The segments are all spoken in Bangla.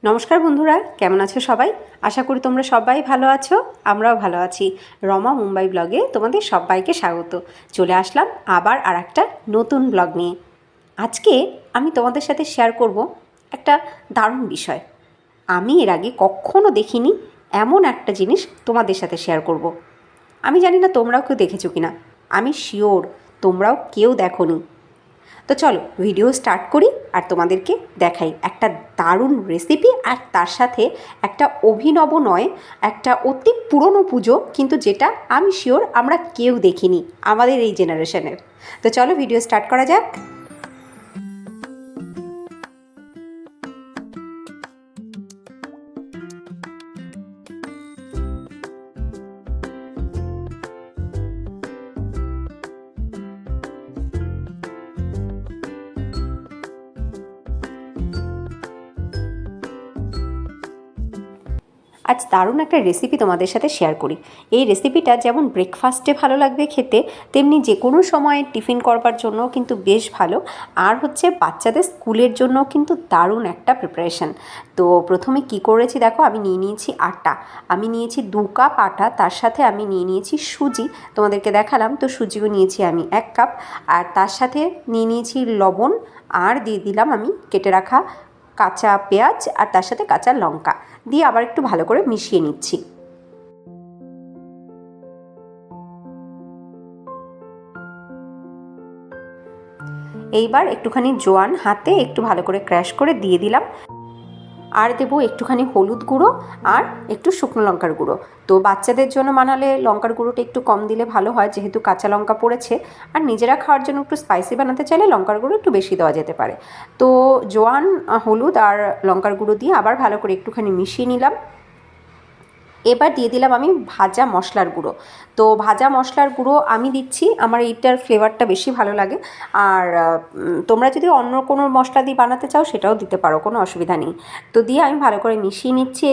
নমস্কার বন্ধুরা, কেমন আছো সবাই? আশা করি তোমরা সবাই ভালো আছো। আমরাও ভালো আছি। রমা মুম্বাই ব্লগে তোমাদের সবাইকে স্বাগত। চলে আসলাম আবার আর একটা নতুন ব্লগ নিয়ে। আজকে আমি তোমাদের সাথে শেয়ার করব একটা দারুণ বিষয়। আমি এর আগে কখনো দেখিনি এমন একটা জিনিস তোমাদের সাথে শেয়ার করব। আমি জানি না তোমরাও কেউ দেখেছো কিনা, আমি শিওর তোমরাও কেউ দেখোনি। তো চলো ভিডিও স্টার্ট করি আর তোমাদেরকে দেখাই একটা দারুণ রেসিপি, আর তার সাথে একটা অভিনব নয়, একটা অতি পুরনো পুজো, কিন্তু যেটা আমি শিওর আমরা কেউ দেখিনি আমাদের এই জেনারেশনের। তো চলো ভিডিও স্টার্ট করা যাক। আজ দারুণ একটা রেসিপি তোমাদের সাথে শেয়ার করি। এই রেসিপিটা যেমন ব্রেকফাস্টে ভালো লাগবে খেতে, তেমনি যে কোনো সময় টিফিন করবার জন্য কিন্তু বেশ ভালো। আর হচ্ছে বাচ্চাদের স্কুলের জন্য কিন্তু দারুণ একটা প্রিপারেশান। তো প্রথমে কি করেছি দেখো, আমি নিয়ে নিয়েছি আটা, আমি নিয়েছি 2 কাপ আটা, তার সাথে আমি নিয়ে নিয়েছি সুজি, তোমাদেরকে দেখালাম তো সুজিও নিয়েছি আমি 1 কাপ, আর তার সাথে নিয়ে নিয়েছি লবণ, আর দিয়ে দিলাম আমি কেটে রাখা কাঁচা পেঁয়াজ, আর তার সাথে কাঁচা লঙ্কা দিয়ে আবার একটু ভালো করে মিশিয়ে নিচ্ছি। এইবার একটুখানি জোয়ান হাতে একটু ভালো করে ক্র্যাশ করে দিয়ে দিলাম, আর দেবো একটুখানি হলুদ গুঁড়ো আর একটু শুকনো লঙ্কার গুঁড়ো। তো বাচ্চাদের জন্য বানালে লঙ্কার গুঁড়োটা একটু কম দিলে ভালো হয়, যেহেতু কাঁচা লঙ্কা পড়েছে। আর নিজেরা খাওয়ার জন্য একটু স্পাইসি বানাতে চাইলে লঙ্কার গুঁড়ো একটু বেশি দেওয়া যেতে পারে। তো জোয়ান, হলুদ আর লঙ্কার গুঁড়ো দিয়ে আবার ভালো করে একটুখানি মিশিয়ে নিলাম। এবার দিয়ে দিলাম আমি ভাজা মশলার গুঁড়ো। তো ভাজা মশলার গুঁড়ো আমি দিচ্ছি, আমার এইটার ফ্লেভারটা বেশি ভালো লাগে। আর তোমরা যদি অন্য কোনো মশলা দিয়ে বানাতে চাও সেটাও দিতে পারো, কোনো অসুবিধা নেই। তো দিয়ে আমি ভালো করে মিশিয়ে নিচ্ছি।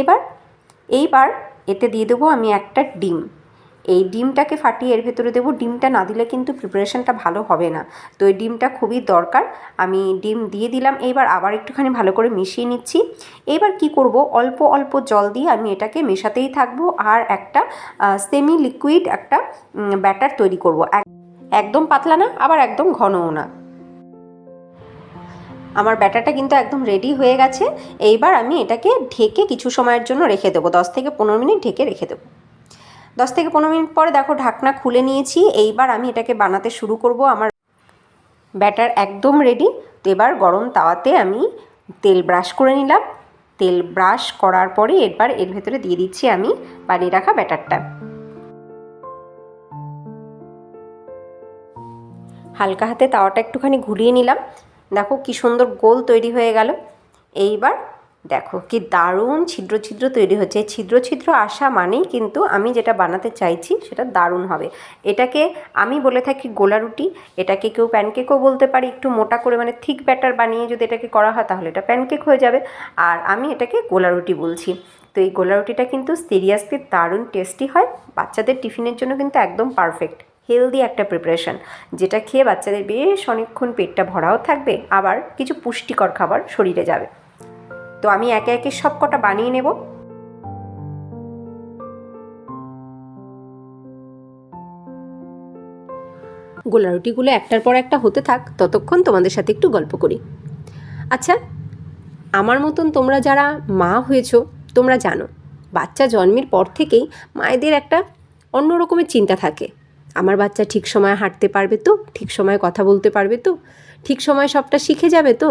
এইবার এতে দিয়ে দেবো আমি একটা ডিম। এই ডিমটাকে ফাটিয়ে এর ভেতরে দেবো। ডিমটা না দিলে কিন্তু প্রিপারেশনটা ভালো হবে না, তো এই ডিমটা খুবই দরকার। আমি ডিম দিয়ে দিলাম। এইবার আবার একটুখানি ভালো করে মিশিয়ে নিচ্ছি। এইবার কি করব, অল্প অল্প জল দিয়ে আমি এটাকে মেশাতেই থাকবো, আর একটা সেমি লিকুইড একটা ব্যাটার তৈরি করব। একদম পাতলা না, আবার একদম ঘনও না। আমার ব্যাটারটা কিন্তু একদম রেডি হয়ে গেছে। এইবার আমি এটাকে ঢেকে কিছু সময়ের জন্য রেখে দেবো, 10 থেকে 15 মিনিট ঢেকে রেখে দেবো। 10 থেকে 15 মিনিট পরে দেখো ঢাকনা খুলে নিয়েছি। এইবার আমি এটাকে বানাতে শুরু করব। আমার ব্যাটার একদম রেডি। তো এবার গরম তাওয়াতে আমি তেল ব্রাশ করে নিলাম। তেল ব্রাশ করার পরে এবার এর ভেতরে দিয়ে দিচ্ছি আমি বানিয়ে রাখা ব্যাটারটা। হালকা হাতে তাওয়াটা একটুখানি ঘুরিয়ে নিলাম। দেখো কি সুন্দর গোল তৈরি হয়ে গেল। এইবার দেখো কি দারুণ ছিদ্র ছিদ্র তৈরি হচ্ছে। ছিদ্র ছিদ্র আসা মানেই কিন্তু আমি যেটা বানাতে চাইছি সেটা দারুণ হবে। এটাকে আমি বলে থাকি গোলা রুটি, এটাকে কেউ প্যানকেকও বলতে পারি। একটু মোটা করে মানে থিক ব্যাটার বানিয়ে যদি এটাকে করা হয় তাহলে এটা প্যানকেক হয়ে যাবে, আর আমি এটাকে গোলা রুটি বলছি। তো এই গোলা রুটিটা কিন্তু সিরিয়াসলি দারুণ টেস্টি হয়। বাচ্চাদের টিফিনের জন্য কিন্তু একদম পারফেক্ট, হেলদি একটা প্রিপারেশান, যেটা খেয়ে বাচ্চাদের বেশ অনেকক্ষণ পেটটা ভরাও থাকবে, আবার কিছু পুষ্টিকর খাবার শরীরে যাবে। তো আমি একে একে সব কটা বানিয়ে নেব। গোলা রুটিগুলো একটার পর একটা হতে থাক, ততক্ষণ তোমাদের সাথে একটু গল্প করি। আচ্ছা, আমার মতন তোমরা যারা মা হয়েছো তোমরা জানো, বাচ্চা জন্মের পর থেকেই মায়েদের একটা অন্য রকমের চিন্তা থাকে। আমার বাচ্চা ঠিক সময়ে হাঁটতে পারবে তো, ঠিক সময়ে কথা বলতে পারবে তো, ঠিক সময়ে সবটা শিখে যাবে তো।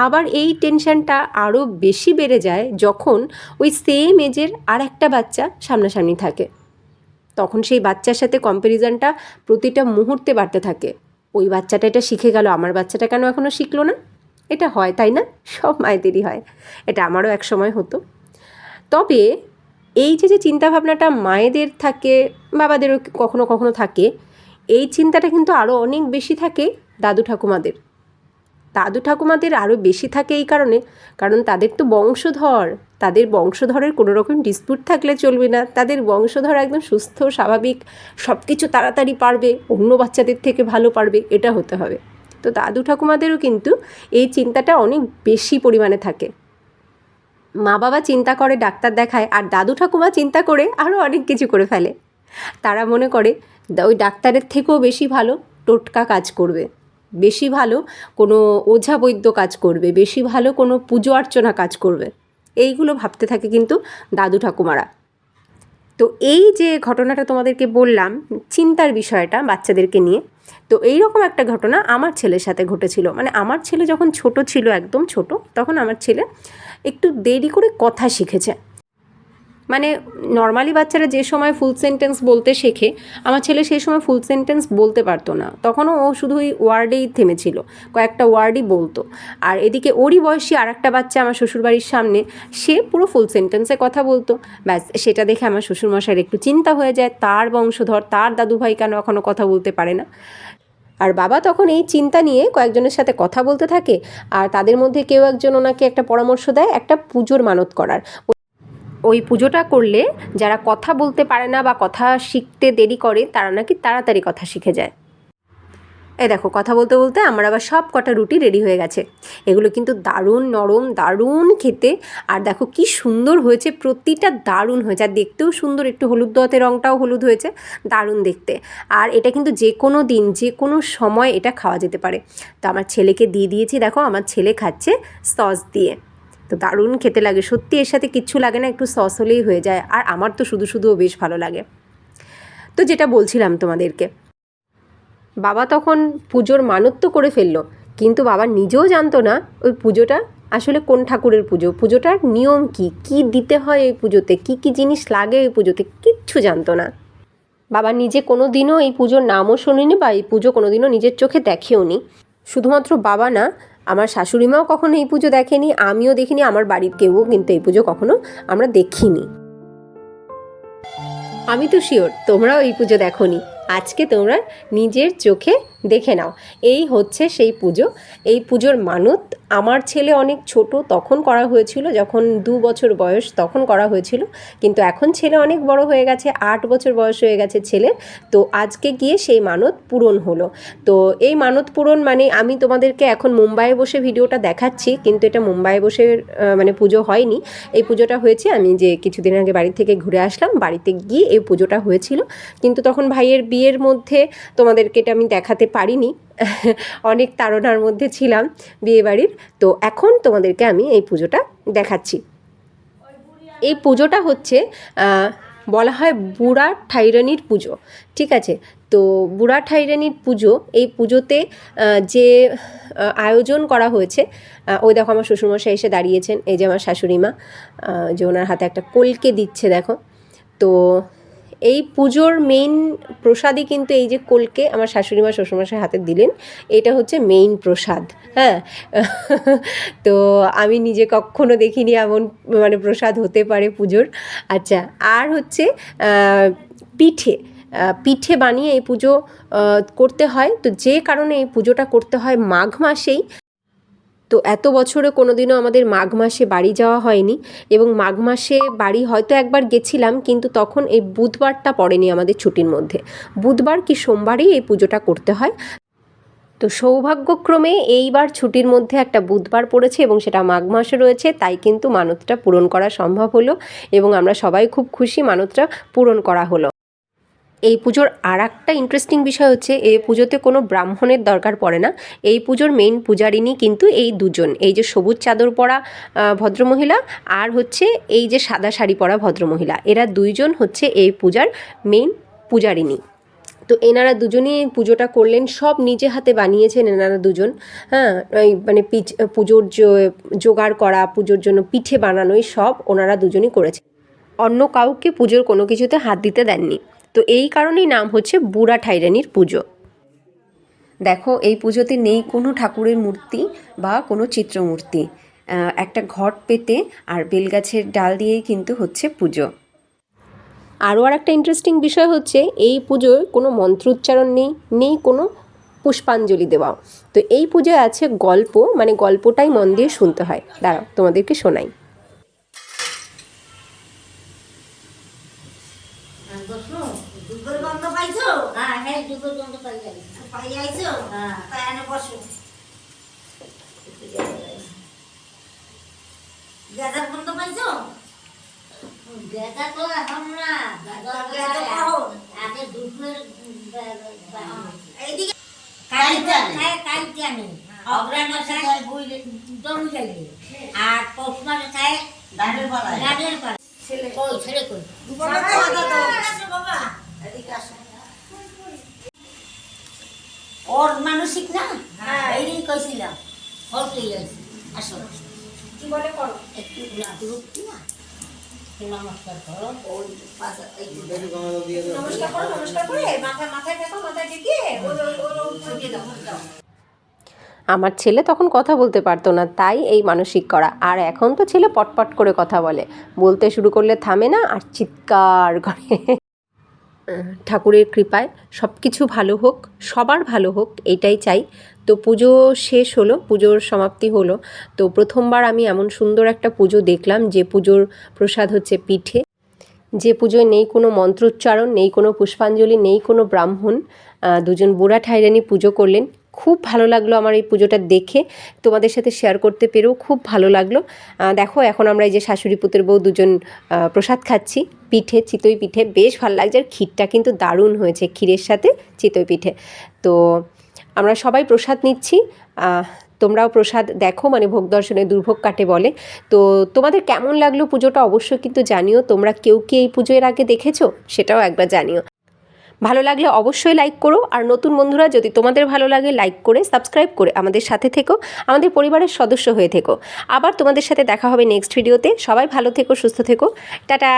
আবার এই টেনশনটা আরও বেশি বেড়ে যায় যখন ওই সেম এজের আর একটা বাচ্চা সামনাসামনি থাকে। তখন সেই বাচ্চার সাথে কম্প্যারিজনটা প্রতিটা মুহূর্তে বাড়তে থাকে। ওই বাচ্চাটা এটা শিখে গেল, আমার বাচ্চাটা কেন এখনও শিখলো না? এটা হয়, তাই না? সব মায়েদেরই হয়। এটা আমারও এক সময় হতো। তবে এই যে চিন্তাভাবনাটা মায়েদের থাকে, বাবাদেরও কখনো কখনো থাকে, এই চিন্তাটা কিন্তু আরও অনেক বেশি থাকে দাদু ঠাকুমাদের। দাদু ঠাকুমাদের আরও বেশি থাকে এই কারণ তাদের তো বংশধর, তাদের বংশধরের কোনো রকম ডিসপিউট থাকলে চলবে না। তাদের বংশধর একদম সুস্থ স্বাভাবিক, সব কিছু তাড়াতাড়ি পারবে, অন্য বাচ্চাদের থেকে ভালো পারবে, এটা হতে হবে। তো দাদু ঠাকুমাদেরও কিন্তু এই চিন্তাটা অনেক বেশি পরিমাণে থাকে। মা বাবা চিন্তা করে ডাক্তার দেখায়, আর দাদু ঠাকুমা চিন্তা করে আরও অনেক কিছু করে ফেলে। তারা মনে করে ওই ডাক্তারের থেকেও বেশি ভালো টোটকা কাজ করবে, বেশি ভালো কোনো ওঝা বৈদ্য কাজ করবে, বেশি ভালো কোনো পুজো অর্চনা কাজ করবে, এইগুলো ভাবতে থাকে কিন্তু দাদু ঠাকুমারা। তো এই যে ঘটনাটা তোমাদেরকে বললাম, চিন্তার বিষয়টা বাচ্চাদেরকে নিয়ে, তো এই রকম একটা ঘটনা আমার ছেলের সাথে ঘটেছিল। মানে আমার ছেলে যখন ছোট ছিল, একদম ছোট, তখন আমার ছেলে একটু দেরি করে কথা শিখেছে। মানে নর্মালি বাচ্চারা যে সময় ফুল সেন্টেন্স বলতে শেখে, আমার ছেলে সেই সময় ফুল সেন্টেন্স বলতে পারতো না। তখনও ও শুধু ওই ওয়ার্ডেই থেমেছিল, কয়েকটা ওয়ার্ডই বলতো। আর এদিকে ওরই বয়সী আর একটা বাচ্চা আমার শ্বশুরবাড়ির সামনে, সে পুরো ফুল সেন্টেন্সে কথা বলতো। ব্যাস, সেটা দেখে আমার শ্বশুরমশাইয়ের একটু চিন্তা হয়ে যায়, তার বংশধর, তার দাদুভাই কেন এখনও কথা বলতে পারে না। আর বাবা তখন এই চিন্তা নিয়ে কয়েকজনের সাথে কথা বলতে থাকে, আর তাদের মধ্যে কেউ একজন ওনাকে একটা পরামর্শ দেয় একটা পুজোর মানত করার। ওই পুজোটা করলে যারা কথা বলতে পারে না বা কথা শিখতে দেরি করে, তারা নাকি তাড়াতাড়ি কথা শিখে যায়। এই দেখো, কথা বলতে বলতে আমার আবার সব কটা রুটি রেডি হয়ে গেছে। এগুলো কিন্তু দারুণ নরম, দারুণ খেতে। আর দেখো কি সুন্দর হয়েছে, প্রতিটা দারুণ হয়েছে, আর দেখতেও সুন্দর, একটু হলুদ দোয়াতে রঙটাও হলুদ হয়েছে, দারুণ দেখতে। আর এটা কিন্তু যে কোনো দিন, যে কোনো সময় এটা খাওয়া যেতে পারে। তো আমার ছেলেকে দিয়ে দিয়েছি, দেখো আমার ছেলে খাচ্ছে সস দিয়ে। তো দারুণ খেতে লাগে সত্যি, এর সাথে কিচ্ছু লাগে না, একটু সস হলেই হয়ে যায়। আর আমার তো শুধু শুধুও বেশ ভালো লাগে। তো যেটা বলছিলাম তোমাদেরকে, বাবা তখন পুজোর মানত তো করে ফেললো, কিন্তু বাবা নিজেও জানতো না ওই পুজোটা আসলে কোন ঠাকুরের পুজো, পুজোটার নিয়ম কী, কী দিতে হয় এই পুজোতে, কী কী জিনিস লাগে এই পুজোতে, কিচ্ছু জানতো না। বাবা নিজে কোনো দিনও এই পুজোর নামও শোনেনি বা এই পুজো কোনো দিনও নিজের চোখে দেখেও নি। শুধুমাত্র বাবা না, আমার শাশুড়িমাও কখনো এই পুজো দেখেনি, আমিও দেখিনি, আমার বাড়ির কেউও কিন্তু এই পুজো কখনো আমরা দেখিনি। আমি তো শিওর তোমরাও এই পুজো দেখোনি, আজকে তোমরা নিজের চোখে দেখে নাও। এই হচ্ছে সেই পুজো। এই পুজোর মানত আমার ছেলে অনেক ছোট তখন করা হয়েছিল, যখন 2 বছর বয়স তখন করা হয়েছিল, কিন্তু এখন ছেলে অনেক বড় হয়ে গেছে, 8 বছর বয়স হয়ে গেছে ছেলের। তো আজকে গিয়ে সেই মানত পূরণ হলো। তো এই মানত পূরণ মানে আমি তোমাদেরকে এখন মুম্বাইয়ে বসে ভিডিওটা দেখাচ্ছি, কিন্তু এটা মুম্বাইয়ে বসে মানে পুজো হয়নি। এই পুজোটা হয়েছে, আমি যে কিছুদিন আগে বাড়ি থেকে ঘুরে আসলাম, বাড়িতে গিয়ে এই পুজোটা হয়েছিল। কিন্তু তখন ভাইয়ের বিয়ের মধ্যে তোমাদেরকে এটা আমি দেখাতে পারিনি, অনেক তাড়নার মধ্যে ছিলাম বিয়েবাড়ির। তো এখন তোমাদেরকে আমি এই পুজোটা দেখাচ্ছি। এই পুজোটা হচ্ছে বলা হয় বুড়া ঠাইরানির পুজো, ঠিক আছে? তো বুড়া ঠাইরানির পুজো, এই পুজোতে যে আয়োজন করা হয়েছে, ওই দেখো আমার শ্বশুরমশাই এসে দাঁড়িয়েছেন, এই যে আমার শাশুড়ি মা, যে ওনার হাতে একটা কলকে দিচ্ছে দেখো। তো এই পুজোর মেইন প্রসাদই কিন্তু এই যে কলকে আমার শাশুড়ি মা শ্বশুরমশাই হাতে দিলেন, এটা হচ্ছে মেইন প্রসাদ। হ্যাঁ, তো আমি নিজে কখনো দেখিনি এমন মানে প্রসাদ হতে পারে পুজোর। আচ্ছা, আর হচ্ছে পিঠে, পিঠে বানিয়ে এই পুজো করতে হয়। তো যে কারণে এই পুজোটা করতে হয় মাঘ মাসেই, তো এত বছরে কোনো দিনও আমাদের মাঘ মাসে বাড়ি যাওয়া হয়নি, এবং মাঘ মাসে বাড়ি হয়তো একবার গেছিলাম, কিন্তু তখন এই বুধবারটা পড়েনি আমাদের ছুটির মধ্যে, বুধবার কি সোমবারই এই পুজোটা করতে হয়। তো সৌভাগ্যক্রমে এইবার ছুটির মধ্যে একটা বুধবার পড়েছে এবং সেটা মাঘ মাসে রয়েছে, তাই কিন্তু মানতটা পূরণ করা সম্ভব হলো, এবং আমরা সবাই খুব খুশি মানতটা পূরণ করা হলো। এই পুজোর আর একটা ইন্টারেস্টিং বিষয় হচ্ছে, এই পুজোতে কোনো ব্রাহ্মণের দরকার পড়ে না। এই পুজোর মেইন পূজারিনী কিন্তু এই দুজন, এই যে সবুজ চাদর পরা ভদ্রমহিলা আর হচ্ছে এই যে সাদা শাড়ি পরা ভদ্রমহিলা, এরা দুইজন হচ্ছে এই পূজার মেইন পূজারিনী। তো এনারা দুজনই পুজোটা করলেন, সব নিজে হাতে বানিয়েছেন এনারা দুজন। হ্যাঁ, ওই মানে পুজোর জোগাড় করা, পুজোর জন্য পিঠে বানানোই সব ওনারা দুজনই করেছে, অন্য কাউকে পুজোর কোনো কিছুতে হাত দিতে দেননি। তো এই কারণেই নাম হচ্ছে বুড়া ঠাইরানির পুজো। দেখো, এই পুজোতে নেই কোনো ঠাকুরের মূর্তি বা কোনো চিত্রমূর্তি, একটা ঘট পেতে আর বেলগাছের ডাল দিয়েই কিন্তু হচ্ছে পুজো। আরও আর একটা ইন্টারেস্টিং বিষয় হচ্ছে, এই পুজোয় কোনো মন্ত্র উচ্চারণ নেই, নেই কোনো পুষ্পাঞ্জলি দেওয়াও। তো এই পুজোয় আছে গল্প, মানে গল্পটাই মন দিয়ে শুনতে হয়। দাঁড়াও তোমাদেরকে শোনাই। গাঁজা বন্ধ পাইছো? গাঁজা তো এখন না, গাঁজা তো গাঁজা কখন? আগে দুপুরের এইদিকে কালকে আনি অগ্রাণ মাসায় দম যাইবে আর পৌষ মাসে খায় গানের পাড়ায় ছেলে কই বাবা, এদিকে আসো বাবা, এদিকে আসো। ওর মানসিক না হ্যাঁ। এই কইছিলাম হতেই আছে আসো কি বলে করো? একটু রুটি না নমস্কার করো ওই পাশে এই নমস্কার করো, নমস্কার করে মাথায় দেখো, মাথায় টেকে ওর দিয়ে দাও। আমার ছেলে তখন কথা বলতে পারতো না, তাই এই মানসিক করা। আর এখন তো ছেলে পটপট করে কথা বলে, বলতে শুরু করলে থামে না আর চিৎকার করে। ঠাকুরের কৃপায় সব কিছু ভালো হোক, সবার ভালো হোক, এটাই চাই। তো পুজো শেষ হলো, পুজোর সমাপ্তি হলো। তো প্রথমবার আমি এমন সুন্দর একটা পুজো দেখলাম, যে পুজোর প্রসাদ হচ্ছে পিঠে, যে পুজোয় নেই কোনো মন্ত্রোচ্চারণ, নেই কোনো পুষ্পাঞ্জলি, নেই কোনো ব্রাহ্মণ। দুজন বুড়া ঠাইরানি পুজো করলেন। খুব ভালো লাগলো আমার এই পুজোটা দেখে, তোমাদের সাথে শেয়ার করতে পেরেও খুব ভালো লাগলো। দেখো এখন আমরা এই যে শাশুড়ি পুতের বউ দুজন প্রসাদ খাচ্ছি, পিঠে, চিতই পিঠে, বেশ ভালো লাগছে। আর ক্ষীরটা কিন্তু দারুণ হয়েছে, ক্ষীরের সাথে চিতই পিঠে। তো আমরা সবাই প্রসাদ নিচ্ছি, তোমরাও প্রসাদ দেখো, মানে ভোগ দর্শনে দুর্ভোগ কাটে বলে। তো তোমাদের কেমন লাগলো পুজোটা অবশ্যই কিন্তু জানিও। তোমরা কেউ কি এই পুজো এর আগে দেখেছো সেটাও একবার জানিও। ভালো লাগলে অবশ্যই লাইক করো, আর নতুন বন্ধুরা যদি তোমাদের ভালো লাগে লাইক করে সাবস্ক্রাইব করে আমাদের সাথে থেকো, আমাদের পরিবারের সদস্য হয়ে থেকো। আবার তোমাদের সাথে দেখা হবে নেক্সট ভিডিওতে। সবাই ভালো থেকো, সুস্থ থেকো, টাটা।